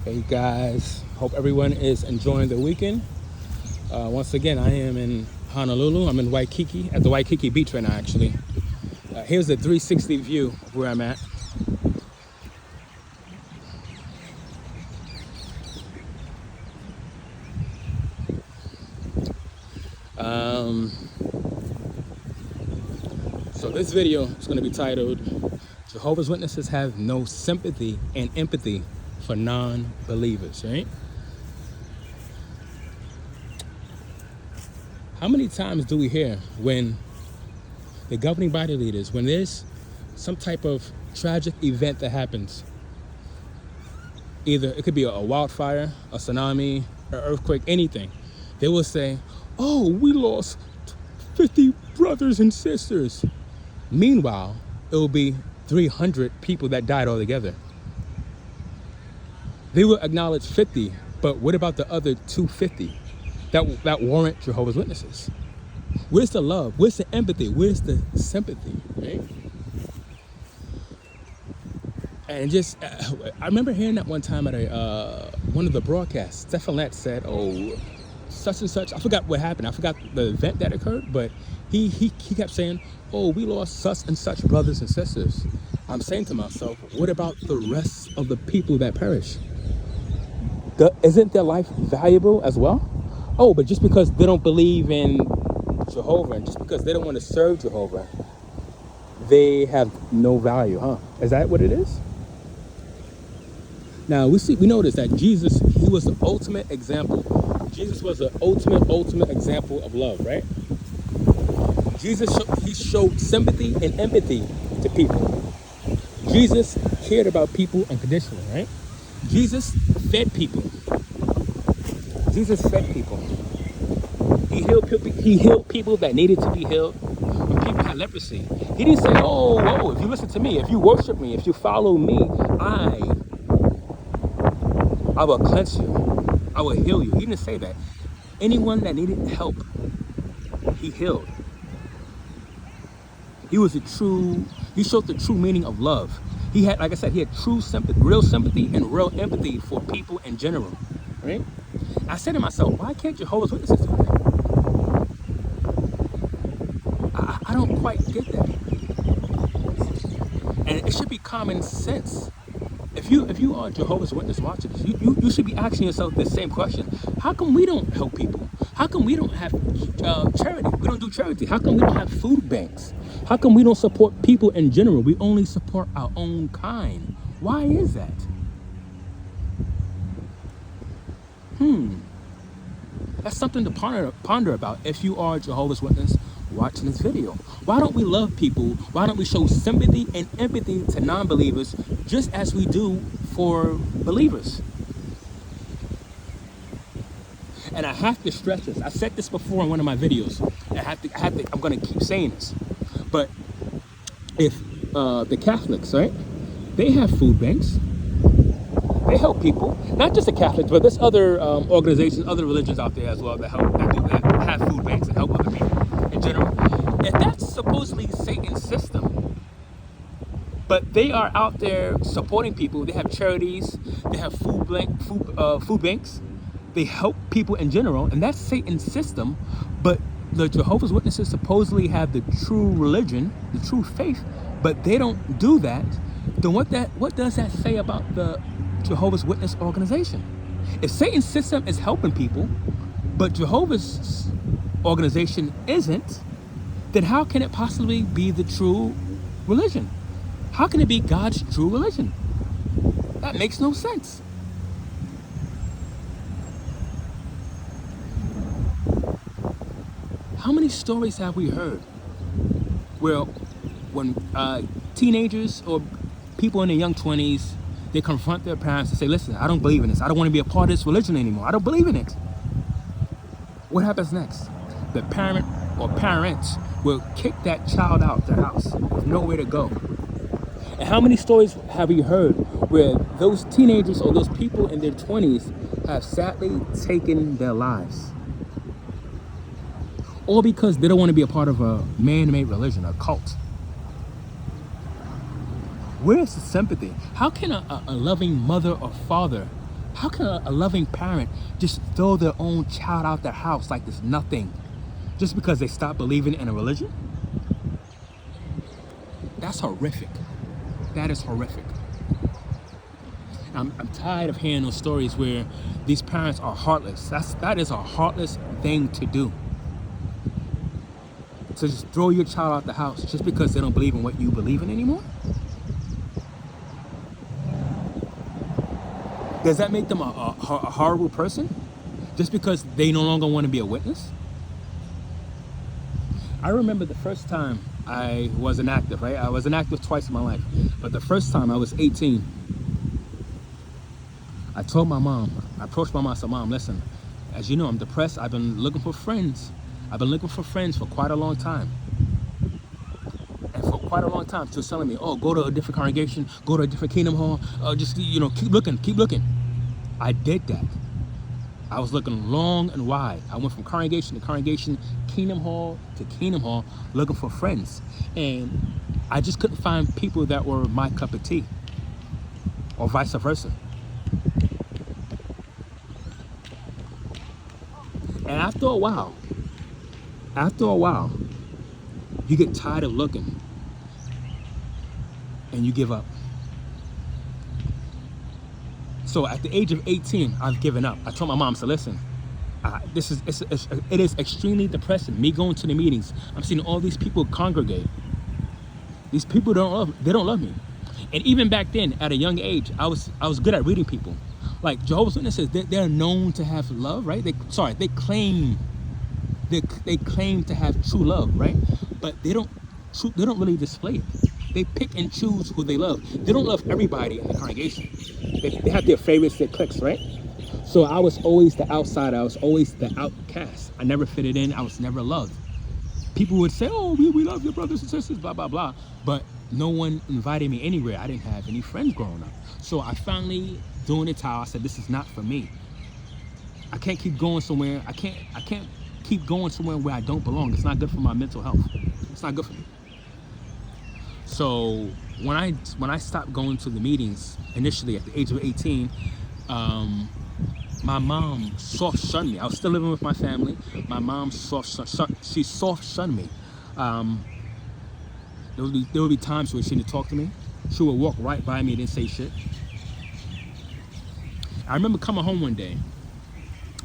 Hey guys, hope everyone is enjoying the weekend. Once again, I am in Honolulu. I'm in Waikiki, at the Waikiki beach right now actually. Here's the 360 view of where I'm at. So this video is going to be titled, Jehovah's Witnesses have no sympathy and empathy for non-believers, right? How many times do we hear when the governing body leaders, when there's some type of tragic event that happens, either it could be a wildfire, a tsunami, an earthquake, anything, they will say, oh, we lost 50 brothers and sisters. Meanwhile, it will be 300 people that died altogether. They will acknowledge 50, but what about the other 250 that warrant Jehovah's Witnesses? Where's the love? Where's the empathy? Where's the sympathy? Right? And just, I remember hearing that one time at one of the broadcasts. Stephanette said, oh, such and such. I forgot what happened. I forgot the event that occurred, but he kept saying, oh, we lost such and such brothers and sisters. I'm saying to myself, what about the rest of the people that perish? Isn't their life valuable as well? Oh, but just because they don't believe in Jehovah and just because they don't want to serve Jehovah, they have no value, huh? Is that what it is? Now we notice that Jesus, he was the ultimate example. Jesus was the ultimate example of love, right? Jesus, he showed sympathy and empathy to people. Jesus cared about people unconditionally, right? Jesus fed people. Jesus fed people. He healed people that needed to be healed. When people had leprosy, he didn't say, oh, if you listen to me, if you worship me, if you follow me, I will cleanse you. I will heal you. He didn't say that. Anyone that needed help, he healed. He showed the true meaning of love. He had, like I said, he had true sympathy, real sympathy and real empathy for people in general, right? I said to myself, why can't Jehovah's Witnesses do that? I don't quite get that. And it should be common sense. If you are Jehovah's Witness watchers, you should be asking yourself the same question. How come we don't help people? How come we don't have charity? We don't do charity. How come we don't have food banks? How come we don't support people in general? We only support our own kind. Why is that? That's something to ponder about if you are a Jehovah's Witness watching this video. Why don't we love people? Why don't we show sympathy and empathy to non-believers just as we do for believers? And I have to stress this. I said this before in one of my videos. I'm going to keep saying this. But if the Catholics, right, they have food banks. They help people, not just the Catholics, but there's other organizations, other religions out there as well that have food banks and help other people in general. If that's supposedly Satan's system, but they are out there supporting people, they have charities, they have food banks, they help people in general, and that's Satan's system. But the Jehovah's Witnesses supposedly have the true religion, the true faith, but they don't do that. Then what does that say about the Jehovah's Witness organization? If Satan's system is helping people, but Jehovah's organization isn't, then how can it possibly be the true religion? How can it be God's true religion? That makes no sense. How many stories have we heard where when teenagers or people in their young 20s, they confront their parents and say, listen, I don't believe in this. I don't want to be a part of this religion anymore. I don't believe in it. What happens next? The parent or parents will kick that child out their house with nowhere to go. And how many stories have we heard where those teenagers or those people in their 20s have sadly taken their lives? All because they don't want to be a part of a man-made religion, a cult. Where's the sympathy? How can a loving mother or father How can a loving parent just throw their own child out their house like there's nothing just because they stop believing in a religion? That's horrific. That is horrific. I'm tired of hearing those stories where these parents are heartless. That is a heartless thing to do. To just throw your child out the house just because they don't believe in what you believe in anymore? Does that make them a horrible person? Just because they no longer want to be a witness? I remember the first time I was an active, right? I was an active twice in my life. But the first time I was 18, I told my mom, I approached my mom, I said, Mom, listen, as you know, I'm depressed. I've been looking for friends. I've been looking for friends for quite a long time. And for quite a long time, she was telling me, oh, go to a different congregation, go to a different Kingdom Hall, just, keep looking, keep looking. I did that. I was looking long and wide. I went from congregation to congregation, Kingdom Hall to Kingdom Hall, looking for friends. And I just couldn't find people that were my cup of tea, or vice versa. And after a while, you get tired of looking and you give up. So at the age of 18, I've given up. I told my mom, I said, listen, it is extremely depressing. Me going to the meetings, I'm seeing all these people congregate. These people they don't love me. And even back then, at a young age, I was good at reading people. Like Jehovah's Witnesses, they're known to have love, right? They claim to have true love, right? But they don't really display it. They pick and choose who they love. They don't love everybody in the congregation. They have their favorites, their cliques, right? So I was always the outsider. I was always the outcast. I never fitted in. I was never loved. People would say, oh, we love your brothers and sisters, blah, blah, blah. But no one invited me anywhere. I didn't have any friends growing up. So I finally threw in the towel. I said, this is not for me. I can't keep going somewhere. I can't keep going somewhere where I don't belong. It's not good for my mental health. It's not good for me. So when I stopped going to the meetings initially at the age of 18, my mom soft shunned me. I was still living with my family. My mom soft shunned me. There would be times where she didn't talk to me. She would walk right by me and didn't say shit. I remember coming home one day.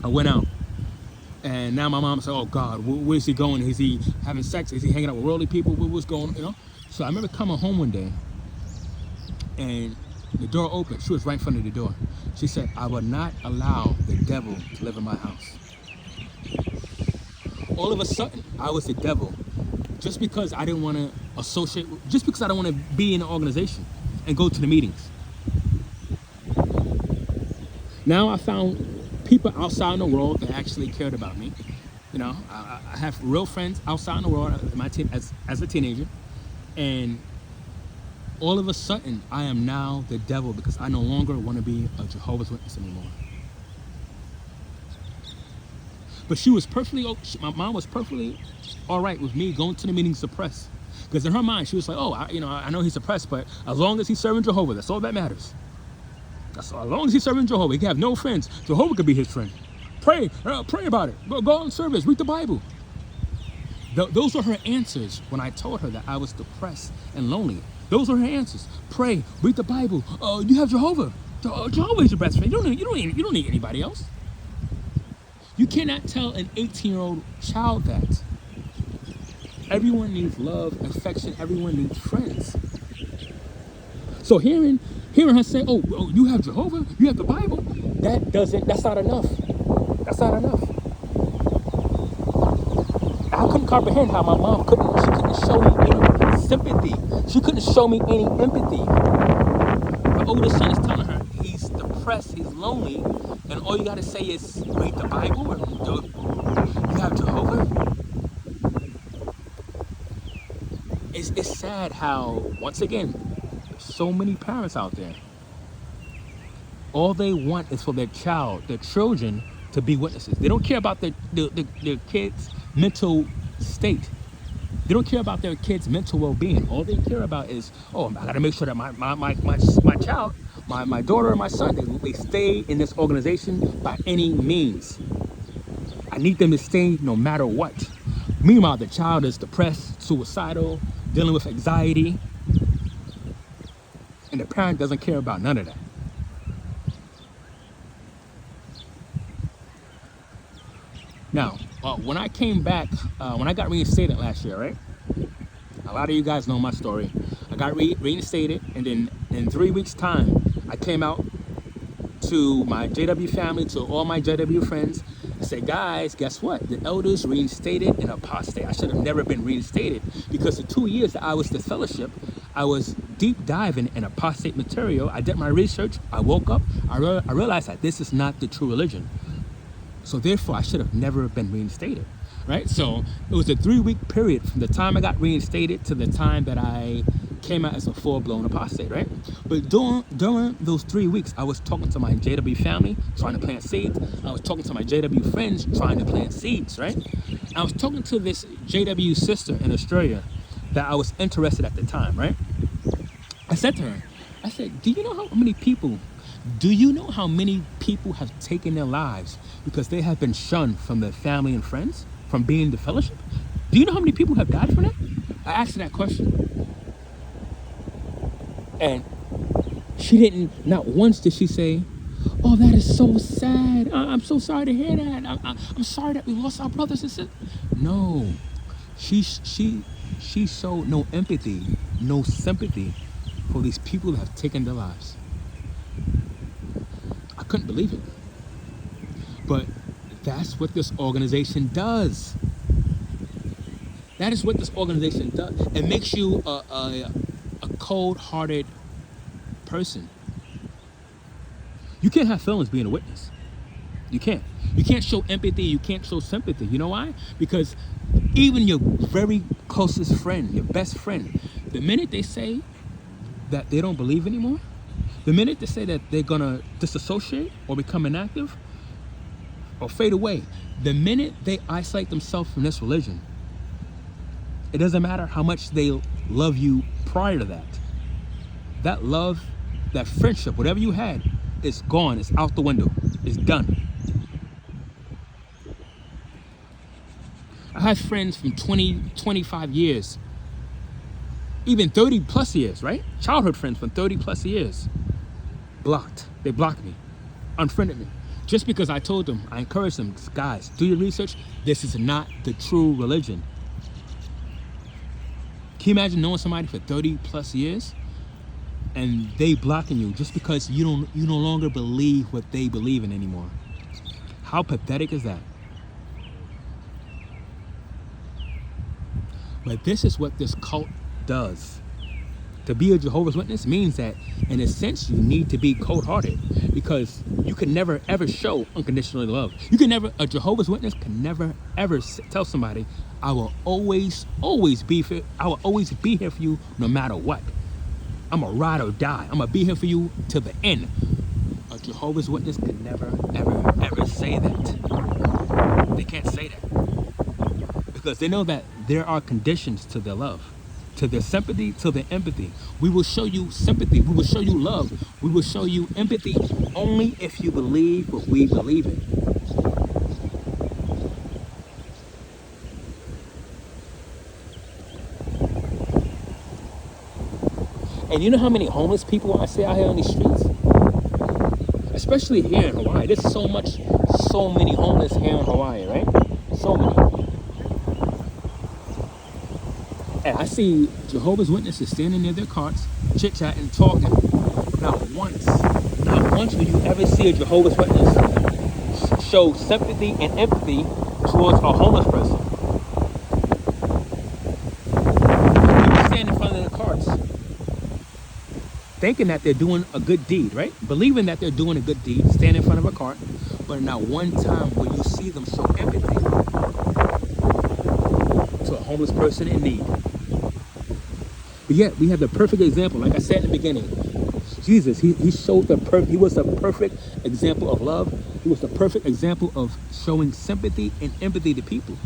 I went out, and now my mom said, "Oh God, where's he going? Is he having sex? Is he hanging out with worldly people? What's going on?" You know. So I remember coming home one day, and the door opened. She was right in front of the door. She said, "I will not allow the devil to live in my house." All of a sudden, I was the devil, just because I didn't want to associate, just because I don't want to be in an organization and go to the meetings. Now I found people outside in the world that actually cared about me. You know, I have real friends outside in the world as a teenager, and all of a sudden I am now the devil because I no longer want to be a Jehovah's Witness anymore. But my mom was perfectly all right with me going to the meetings suppressed, because in her mind she was like, oh, I know he's suppressed, but as long as he's serving Jehovah, that's all that matters. As long as he's serving Jehovah, he can have no friends. Jehovah could be his friend. Pray about it. Go on service, read the Bible. Those were her answers when I told her that I was depressed and lonely. Those were her answers. Pray, read the Bible. You have Jehovah. Jehovah is your best friend. You don't need anybody else. You cannot tell an 18-year-old child that. Everyone needs love, affection. Everyone needs friends. So hearing her say, oh, you have Jehovah, you have the Bible, that's not enough. That's not enough. I couldn't comprehend how my mom couldn't show me any sympathy. She couldn't show me any empathy. The oldest son is telling her he's depressed, he's lonely, and all you gotta say is read the Bible or you have Jehovah. It's sad how, once again, so many parents out there, all they want is for their children to be witnesses. They don't care about their kids' mental state. They don't care about their kids' mental well-being. All they care about is, oh, I gotta make sure that my child, my daughter or my son, they stay in this organization by any means. I need them to stay no matter what. Meanwhile, the child is depressed, suicidal, dealing with anxiety, and the parent doesn't care about none of that. Now, when I came back, when I got reinstated last year, right? A lot of you guys know my story. I got reinstated, and then in 3 weeks' time, I came out to my JW family, to all my JW friends. I said, guys, guess what? The elders reinstated an apostate. I should have never been reinstated, because the 2 years that I was the fellowship, I was deep diving in apostate material. I did my research. I woke up. I realized that this is not the true religion. So therefore, I should have never been reinstated, right? So it was a 3 week period from the time I got reinstated to the time that I came out as a full-blown apostate, right? But during those 3 weeks, I was talking to my JW family, trying to plant seeds. I was talking to my JW friends, trying to plant seeds, right? I was talking to this JW sister in Australia that I was interested at the time, right? I said to her, I said, do you know how many people have taken their lives because they have been shunned from their family and friends, from being in the fellowship? Do you know how many people have died from that? I asked her that question. And she didn't, not once did she say, oh, that is so sad. I'm so sorry to hear that. I'm sorry that we lost our brothers and sisters. No, she showed no empathy, no sympathy for these people that have taken their lives. I couldn't believe it. But that's what this organization does. That is what this organization does. It makes you a cold-hearted person. You can't have feelings being a witness. You can't. You can't show empathy. You can't show sympathy. You know why? Because even your very closest friend, your best friend, the minute they say that they don't believe anymore, the minute they say that they're gonna disassociate or become inactive or fade away, the minute they isolate themselves from this religion, it doesn't matter how much they love you prior to that. That love, that friendship, whatever you had, is gone. It's out the window. It's done. I have friends from 20, 25 years, even 30 plus years, right? Childhood friends from 30 plus years. Blocked. They blocked me, unfriended me. Just because I told them, I encouraged them, guys, do your research. This is not the true religion. Can you imagine knowing somebody for 30 plus years and they blocking you just because you no longer believe what they believe in anymore? How pathetic is that? But this is what this cult does. To be a Jehovah's Witness means that, in a sense, you need to be cold-hearted, because you can never, ever show unconditional love. A Jehovah's Witness can never, ever tell somebody, I will always be here for you no matter what. I'm a ride or die. I'm going to be here for you till the end. A Jehovah's Witness can never, ever say that. They can't say that. Because they know that there are conditions to their love, to their sympathy, to their empathy. We will show you sympathy. We will show you love. We will show you empathy only if you believe what we believe in. And you know how many homeless people I see out here on these streets? Especially here in Hawaii. There's so many homeless here in Hawaii, right? So many. And I see Jehovah's Witnesses standing near their carts, chit-chatting, talking. Not once will you ever see a Jehovah's Witness show sympathy and empathy towards a homeless person. They stand in front of their carts, thinking that they're doing a good deed, right? Believing that they're doing a good deed, stand in front of a cart, but not one time will you see them show empathy to a homeless person in need. But yet, we have the perfect example. Like I said in the beginning, Jesus, he was the perfect example of love. He was the perfect example of showing sympathy and empathy to people.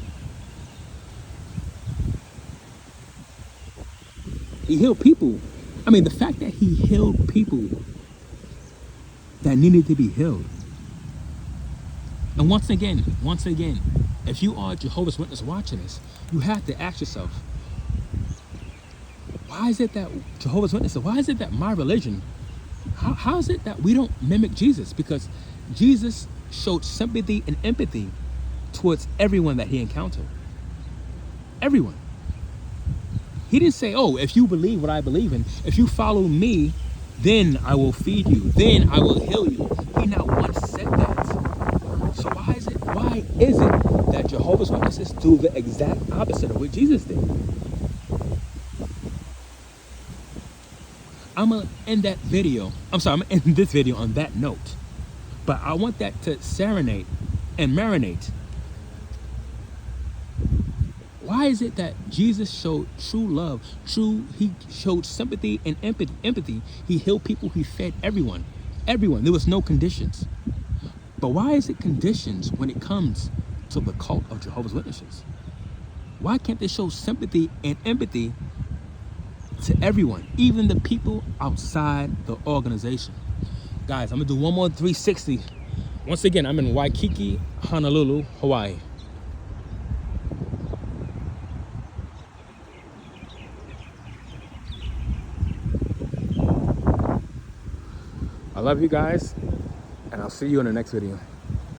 He healed people. I mean, the fact that he healed people that needed to be healed. And once again, if you are a Jehovah's Witness watching this, you have to ask yourself, why is it that Jehovah's Witnesses, why is it that my religion, how is it that we don't mimic Jesus? Because Jesus showed sympathy and empathy towards everyone that he encountered. Everyone. He didn't say, oh, if you believe what I believe in, if you follow me, then I will feed you, then I will heal you. He not once said that. So why is it that Jehovah's Witnesses do the exact opposite of what Jesus did? I'm gonna end that video. I'm sorry, I'm gonna end this video on that note. But I want that to serenade and marinate. Why is it that Jesus showed true love, he showed sympathy and empathy. He healed people, he fed everyone. There was no conditions. But why is it conditions when it comes to the cult of Jehovah's Witnesses? Why can't they show sympathy and empathy to everyone, even the people outside the organization? Guys, I'm gonna do one more 360. Once again, I'm in Waikiki, Honolulu, Hawaii. I love you guys, and I'll see you in the next video.